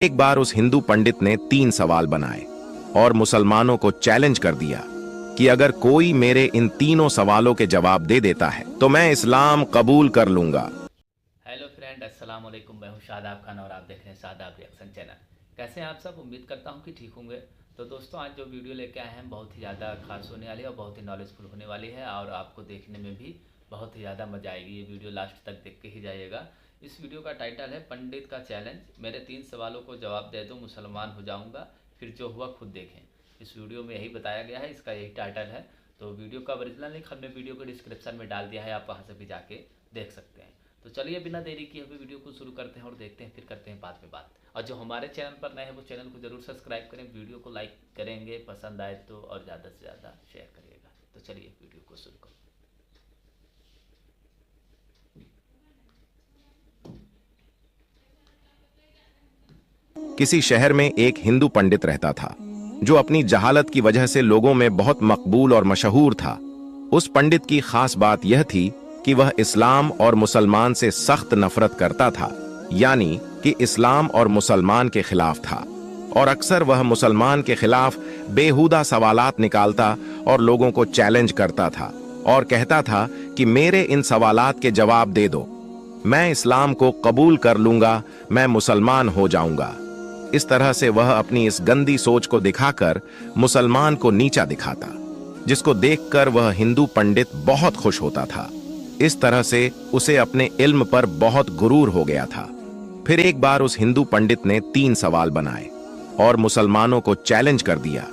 एक बार उस हिंदू पंडित ने 3 सवाल बनाए और मुसलमानों को चैलेंज कर दिया कि अगर कोई मेरे इन तीनों सवालों के जवाब दे देता है तो मैं इस्लाम कबूल कर लूंगा। हेलो फ्रेंड, अस्सलाम वालेकुम। मैं हूं शादाब खान और आप देख रहे हैं शादाब रिएक्शन चैनल। कैसे हैं आप सब? उम्मीद करता हूं कि ठीक होंगे। तो दोस्तों, आज जो वीडियो लेके आए हैं बहुत ही ज़्यादा खास होने वाली है और बहुत ही नॉलेजफुल होने वाली है और आपको देखने में भी बहुत ही ज़्यादा मजा आएगी। ये वीडियो लास्ट तक देख के ही जाइएगा। इस वीडियो का टाइटल है पंडित का चैलेंज, मेरे 3 सवालों को जवाब दे दो मुसलमान हो जाऊँगा, फिर जो हुआ खुद देखें। इस वीडियो में यही बताया गया है, इसका यही टाइटल है। तो वीडियो का ओरिजिनल लिंक हमने वीडियो को डिस्क्रिप्शन में डाल दिया है, आप वहाँ से भी जाके देख सकते हैं। तो चलिए बिना देरी किए हुए वीडियो को शुरू करते हैं और देखते हैं, फिर करते हैं बाद में बात। और जो हमारे चैनल पर नए हैं वो चैनल को जरूर सब्सक्राइब करें, वीडियो को लाइक करेंगे, पसंद आए तो, और ज़्यादा से ज़्यादा शेयर करिएगा। तो चलिए वीडियो को शुरू करें। किसी शहर में एक हिंदू पंडित रहता था जो अपनी जहालत की वजह से लोगों में बहुत मकबूल और मशहूर था। उस पंडित की खास बात यह थी कि वह इस्लाम और मुसलमान से सख्त नफरत करता था, यानी कि इस्लाम और मुसलमान के खिलाफ था। और अक्सर वह मुसलमान के खिलाफ बेहुदा सवालात निकालता और लोगों को चैलेंज करता था और कहता था कि मेरे इन सवालात के जवाब दे दो, मैं इस्लाम को कबूल कर लूंगा, मैं मुसलमान हो जाऊंगा। इस तरह से वह अपनी इस गंदी सोच को दिखाकर मुसलमान को नीचा दिखाता, जिसको देखकर वह हिंदू पंडित बहुत खुश होता था। इस तरह से उसे अपने इल्म पर बहुत गुरूर हो गया था। फिर एक बार उस हिंदू पंडित ने 3 सवाल बनाए और मुसलमानों को चैलेंज कर दिया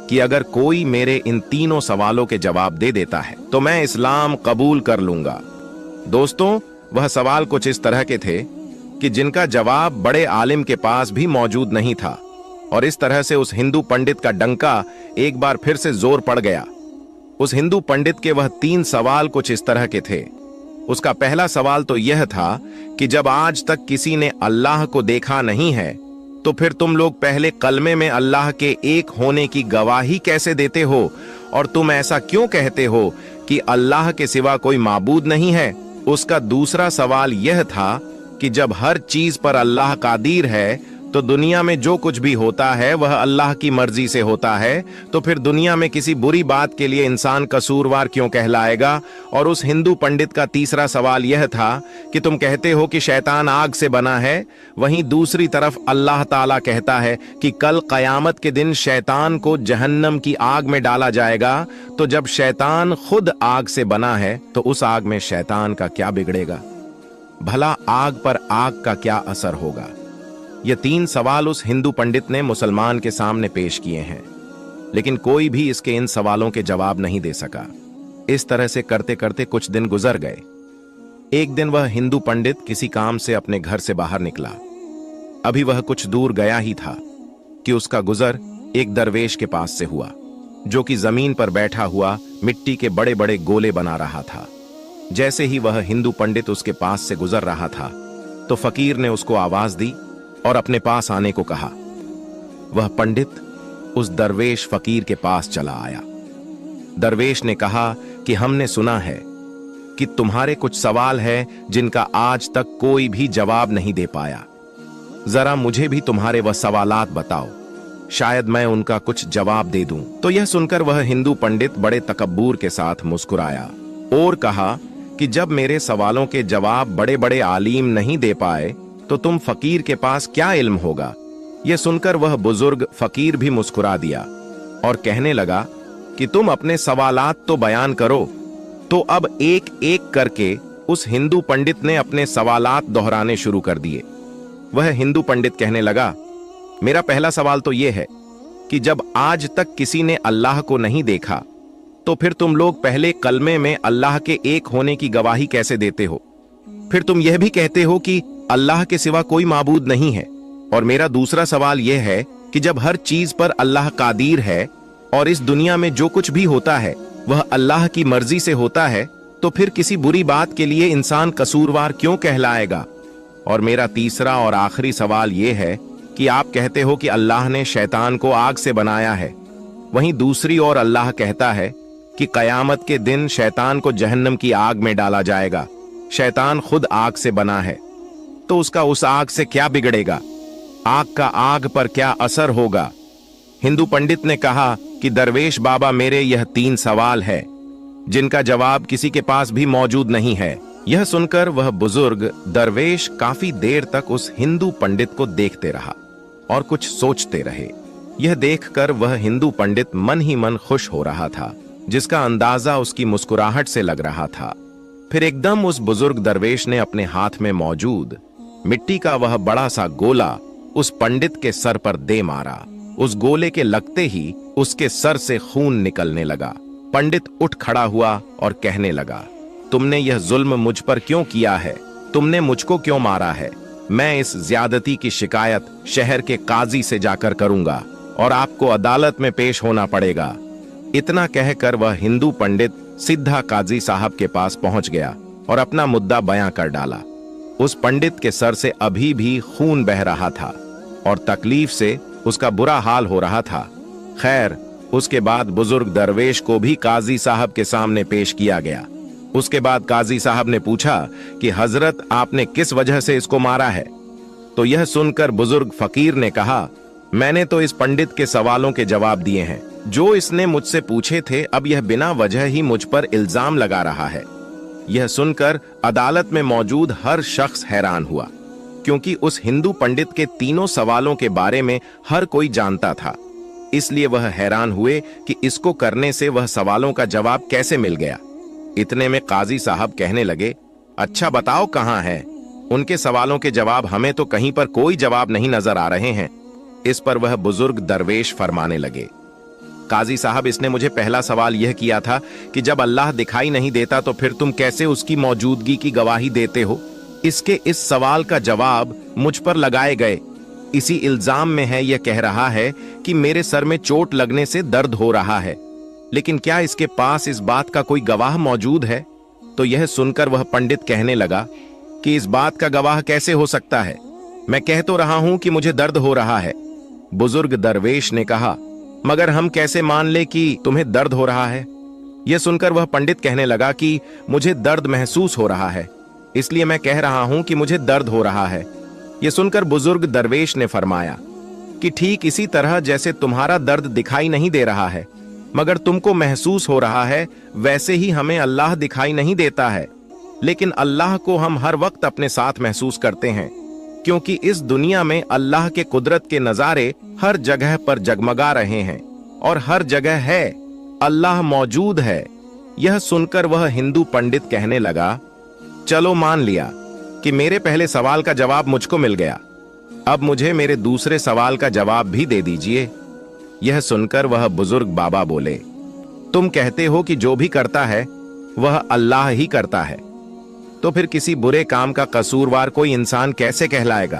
कि अगर कोई मेरे इन तीनों सवालों के जवाब दे देता है तो मैं इस्लाम कबूल कर लूंगा। दोस्तों, वह सवाल कुछ इस तरह के थे कि जिनका जवाब बड़े आलिम के पास भी मौजूद नहीं था। और इस तरह से उस हिंदू पंडित का डंका एक बार फिर से जोर पड़ गया। उस हिंदू पंडित के वह 3 सवाल कुछ इस तरह के थे। उसका पहला सवाल तो यह था कि जब आज तक किसी ने अल्लाह को देखा नहीं है तो फिर तुम लोग पहले कलमे में अल्लाह के एक होने की गवाही कैसे देते हो, और तुम ऐसा क्यों कहते हो कि अल्लाह के सिवा कोई माबूद नहीं है। उसका दूसरा सवाल यह था कि जब हर चीज पर अल्लाह कादिर है तो दुनिया में जो कुछ भी होता है वह अल्लाह की मर्जी से होता है, तो फिर दुनिया में किसी बुरी बात के लिए इंसान कसूरवार क्यों कहलाएगा। और उस हिंदू पंडित का तीसरा सवाल यह था कि तुम कहते हो कि शैतान आग से बना है, वहीं दूसरी तरफ अल्लाह ताला कहता है कि कल कयामत के दिन शैतान को जहन्नम की आग में डाला जाएगा। तो जब शैतान खुद आग से बना है तो उस आग में शैतान का क्या बिगड़ेगा? भला आग पर आग का क्या असर होगा? ये 3 सवाल उस हिंदू पंडित ने मुसलमान के सामने पेश किए हैं, लेकिन कोई भी इसके इन सवालों के जवाब नहीं दे सका। इस तरह से करते करते कुछ दिन गुजर गए। एक दिन वह हिंदू पंडित किसी काम से अपने घर से बाहर निकला। अभी वह कुछ दूर गया ही था कि उसका गुजर एक दरवेश के पास से हुआ, जो कि जमीन पर बैठा हुआ मिट्टी के बड़े बड़े गोले बना रहा था। जैसे ही वह हिंदू पंडित उसके पास से गुजर रहा था तो फकीर ने उसको आवाज दी और अपने पास आने को कहा। वह पंडित उस दरवेश फकीर के पास चला आया। दरवेश ने कहा कि हमने सुना है कि तुम्हारे कुछ सवाल हैं जिनका आज तक कोई भी जवाब नहीं दे पाया। जरा मुझे भी तुम्हारे वह सवालात बताओ, शायद मैं उनका कुछ जवाब दे दूं। तो यह सुनकर वह हिंदू पंडित बड़े तकब्बुर के साथ मुस्कुराया और कहा कि जब मेरे सवालों के जवाब बड़े बड़े आलिम नहीं दे पाए तो तुम फकीर के पास क्या इल्म होगा। यह सुनकर वह बुजुर्ग फकीर भी मुस्कुरा दिया और कहने लगा कि तुम अपने सवालात तो बयान करो। तो अब एक एक करके उस हिंदू पंडित ने अपने सवालात दोहराने शुरू कर दिए। वह हिंदू पंडित कहने लगा, मेरा पहला सवाल तो यह है कि जब आज तक किसी ने अल्लाह को नहीं देखा तो फिर तुम लोग पहले कलमे में अल्लाह के एक होने की गवाही कैसे देते हो। फिर तुम यह भी कहते हो कि अल्लाह के सिवा कोई माबूद नहीं है। और मेरा दूसरा सवाल यह है कि जब हर चीज पर अल्लाह कादिर है और इस दुनिया में जो कुछ भी होता है वह अल्लाह की मर्जी से होता है, तो फिर किसी बुरी बात के लिए इंसान कसूरवार क्यों कहलाएगा। और मेरा तीसरा और आखिरी सवाल यह है कि आप कहते हो कि अल्लाह ने शैतान को आग से बनाया है, वहीं दूसरी ओर अल्लाह कहता है कि कयामत के दिन शैतान को जहन्नम की आग में डाला जाएगा। शैतान खुद आग से बना है, तो उसका उस आग से क्या बिगड़ेगा। आग का आग पर क्या असर होगा? हिंदू पंडित ने कहा कि दरवेश बाबा, मेरे यह 3 सवाल है जिनका जवाब किसी के पास भी मौजूद नहीं है। यह सुनकर वह बुजुर्ग दरवेश काफी देर तक उस हिंदू पंडित को देखते रहा और कुछ सोचते रहे। यह देखकर वह हिंदू पंडित मन ही मन खुश हो रहा था, जिसका अंदाजा उसकी मुस्कुराहट से लग रहा था। फिर एकदम उस बुजुर्ग दरवेश ने अपने हाथ में मौजूद मिट्टी का वह बड़ा सा गोला उस पंडित के सर पर दे मारा। उस गोले के लगते ही उसके सर से खून निकलने लगा। पंडित उठ खड़ा हुआ और कहने लगा, तुमने यह जुल्म मुझ पर क्यों किया है? तुमने मुझको क्यों मारा है? मैं इस ज्यादती की शिकायत शहर के काजी से जाकर करूंगा और आपको अदालत में पेश होना पड़ेगा। इतना कहकर वह हिंदू पंडित सीधा काजी साहब के पास पहुंच गया और अपना मुद्दा बयां कर डाला। उस पंडित के सर से अभी भी खून बह रहा था और तकलीफ से उसका बुरा हाल हो रहा था। खैर, उसके बाद बुजुर्ग दरवेश को भी काजी साहब के सामने पेश किया गया। उसके बाद काजी साहब ने पूछा कि हजरत, आपने किस वजह से इसको मारा है? तो यह सुनकर बुजुर्ग फकीर ने कहा, मैंने तो इस पंडित के सवालों के जवाब दिए हैं जो इसने मुझसे पूछे थे। अब यह बिना वजह ही मुझ पर इल्जाम लगा रहा है। यह सुनकर अदालत में मौजूद हर शख्स हैरान हुआ, क्योंकि उस हिंदू पंडित के तीनों सवालों के बारे में हर कोई जानता था। इसलिए वह हैरान हुए कि इसको करने से वह सवालों का जवाब कैसे मिल गया। इतने में काजी साहब कहने लगे, अच्छा बताओ कहां है? उनके सवालों के जवाब हमें तो कहीं पर कोई जवाब नहीं नजर आ रहे हैं। इस पर वह बुजुर्ग दरवेश फरमाने लगे, काजी साहब, इसने मुझे पहला सवाल यह किया था कि जब अल्लाह दिखाई नहीं देता तो फिर तुम कैसे उसकी मौजूदगी की गवाही देते हो? इसके इस सवाल का जवाब मुझ पर लगाए गए इसी इल्जाम में है। यह कह रहा है कि मेरे सर में चोट लगने से दर्द हो रहा है, लेकिन क्या इसके पास इस बात का कोई गवाह मौजूद है? तो यह सुनकर वह पंडित कहने लगा कि इस बात का गवाह कैसे हो सकता है? मैं कह तो रहा हूं कि मुझे दर्द हो रहा है। बुजुर्ग दरवेश ने कहा, मगर हम कैसे मान ले कि तुम्हें दर्द हो रहा है? यह सुनकर वह पंडित कहने लगा कि मुझे दर्द महसूस हो रहा है, इसलिए मैं कह रहा हूं कि मुझे दर्द हो रहा है। यह सुनकर बुजुर्ग दरवेश ने फरमाया कि ठीक इसी तरह जैसे तुम्हारा दर्द दिखाई नहीं दे रहा है मगर तुमको महसूस हो रहा है, वैसे ही हमें अल्लाह दिखाई नहीं देता है, लेकिन अल्लाह को हम हर वक्त अपने साथ महसूस करते हैं, क्योंकि इस दुनिया में अल्लाह के कुदरत के नजारे हर जगह पर जगमगा रहे हैं और हर जगह है, अल्लाह मौजूद है। यह सुनकर वह हिंदू पंडित कहने लगा, चलो मान लिया कि मेरे पहले सवाल का जवाब मुझको मिल गया, अब मुझे मेरे दूसरे सवाल का जवाब भी दे दीजिए। यह सुनकर वह बुजुर्ग बाबा बोले, तुम कहते हो कि जो भी करता है वह अल्लाह ही करता है, तो फिर किसी बुरे काम का कसूरवार कोई इंसान कैसे कहलाएगा?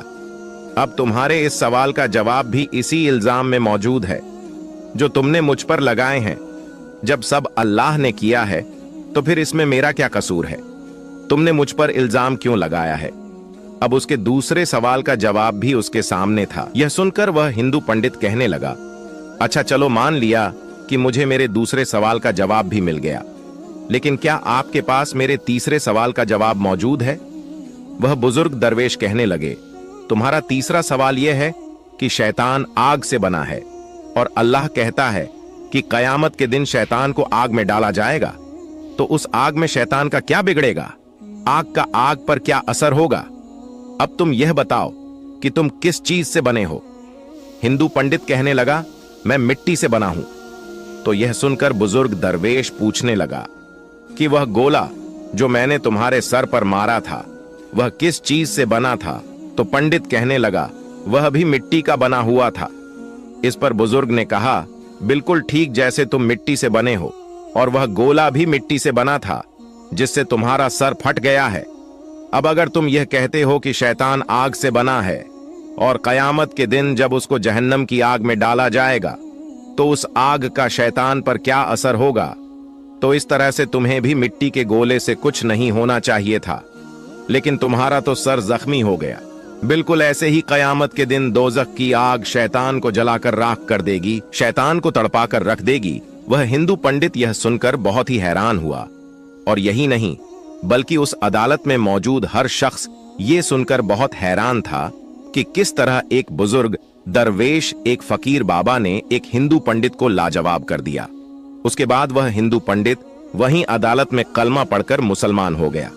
अब तुम्हारे इस सवाल का जवाब भी इसी इल्जाम में मौजूद है जो तुमने मुझ पर लगाए हैं। जब सब अल्लाह ने किया है तो फिर इसमें मेरा क्या कसूर है? तुमने मुझ पर इल्जाम क्यों लगाया है? अब उसके दूसरे सवाल का जवाब भी उसके सामने था। यह सुनकर वह हिंदू पंडित कहने लगा, अच्छा चलो मान लिया कि मुझे मेरे दूसरे सवाल का जवाब भी मिल गया, लेकिन क्या आपके पास मेरे तीसरे सवाल का जवाब मौजूद है? वह बुजुर्ग दरवेश कहने लगे, तुम्हारा तीसरा सवाल यह है कि शैतान आग से बना है और अल्लाह कहता है कि कयामत के दिन शैतान को आग में डाला जाएगा, तो उस आग में शैतान का क्या बिगड़ेगा? आग का आग पर क्या असर होगा? अब तुम यह बताओ कि तुम किस चीज से बने हो? हिंदू पंडित कहने लगा, मैं मिट्टी से बना हूं। तो यह सुनकर बुजुर्ग दरवेश पूछने लगा कि वह गोला जो मैंने तुम्हारे सर पर मारा था वह किस चीज से बना था? तो पंडित कहने लगा, वह भी मिट्टी का बना हुआ था। इस पर बुजुर्ग ने कहा, बिल्कुल ठीक जैसे तुम मिट्टी से बने हो, और वह गोला भी मिट्टी से बना था जिससे तुम्हारा सर फट गया है। अब अगर तुम यह कहते हो कि शैतान आग से बना है और कयामत के दिन जब उसको जहन्नम की आग में डाला जाएगा तो उस आग का शैतान पर क्या असर होगा? तो इस तरह से तुम्हें भी मिट्टी के गोले से कुछ नहीं होना चाहिए था, लेकिन तुम्हारा तो सर जख्मी हो गया। बिल्कुल ऐसे ही कयामत के दिन दोजख की आग शैतान को जलाकर राख कर देगी, शैतान को तड़पा कर रख देगी। वह हिंदू पंडित यह सुनकर बहुत ही हैरान हुआ, और यही नहीं बल्कि उस अदालत में मौजूद हर शख्स ये सुनकर बहुत हैरान था कि किस तरह एक बुजुर्ग दरवेश एक फकीर बाबा ने एक हिंदू पंडित को लाजवाब कर दिया। उसके बाद वह हिंदू पंडित वहीं अदालत में कलमा पढ़कर मुसलमान हो गया।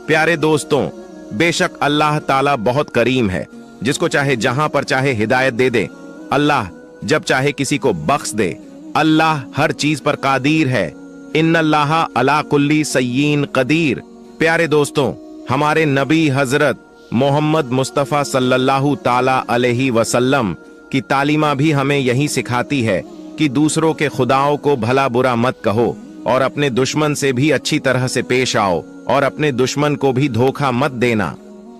प्यारे दोस्तों, बेशक अल्लाह ताला बहुत करीम है, जिसको चाहे जहां पर चाहे हिदायत दे दे। अल्लाह जब चाहे किसी को बख्श दे। अल्लाह हर चीज पर कादीर है। इन्नल्लाह अला कुल्ली सय्यिन कदीर। प्यारे दोस्तों, हमारे नबी हजरत मोहम्मद मुस्तफ़ा सल्लल्लाहु ताला अलैहि वसल्लम की तालीमा भी हमें यही सिखाती है कि दूसरों के खुदाओं को भला बुरा मत कहो और अपने दुश्मन से भी अच्छी तरह से पेश आओ और अपने दुश्मन को भी धोखा मत देना।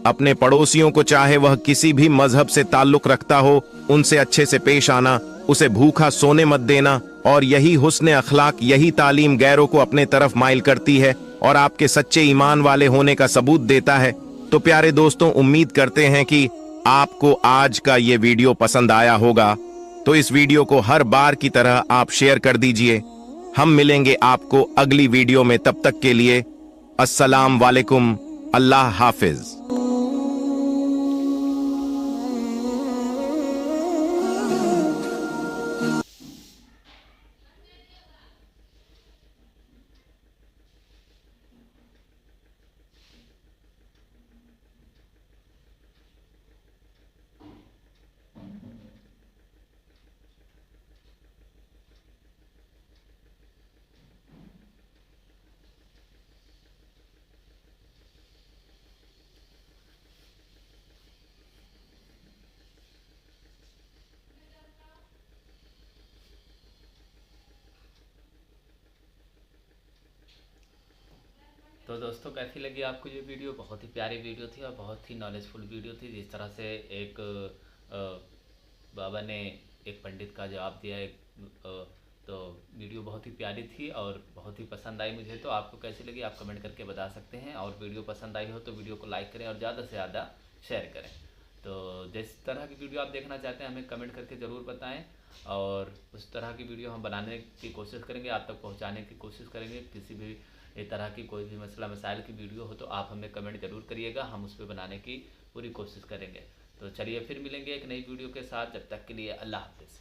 अपने पड़ोसियों को चाहे वह किसी भी मजहब से ताल्लुक रखता हो, उनसे अच्छे से पेश आना, उसे भूखा सोने मत देना। और यही हुस्न अखलाक, यही तालीम गैरों को अपने तरफ माइल करती है और आपके सच्चे ईमान वाले होने का सबूत देता है। तो प्यारे दोस्तों, उम्मीद करते हैं कि आपको आज का ये वीडियो पसंद आया होगा। तो इस वीडियो को हर बार की तरह आप शेयर कर दीजिए। हम मिलेंगे आपको अगली वीडियो में, तब तक के लिए अस्सलाम वालेकुम, अल्लाह हाफिज। तो दोस्तों, कैसी लगी आपको ये वीडियो? बहुत ही प्यारी वीडियो थी और बहुत ही नॉलेजफुल वीडियो थी। जिस तरह से एक बाबा ने एक पंडित का जवाब दिया, तो वीडियो बहुत ही प्यारी थी और बहुत ही पसंद आई मुझे। तो आपको कैसी लगी आप कमेंट करके बता सकते हैं, और वीडियो पसंद आई हो तो वीडियो को लाइक करें और ज़्यादा से ज़्यादा शेयर करें। तो जिस तरह की वीडियो आप देखना चाहते हैं हमें कमेंट करके ज़रूर बताएं, और उस तरह की वीडियो हम बनाने की कोशिश करेंगे, आप तक पहुंचाने की कोशिश करेंगे। किसी भी तरह की कोई भी मसला मसाइल की वीडियो हो तो आप हमें कमेंट ज़रूर करिएगा, हम उस पर बनाने की पूरी कोशिश करेंगे। तो चलिए फिर मिलेंगे एक नई वीडियो के साथ, जब तक के लिए अल्लाह हाफ़िज़।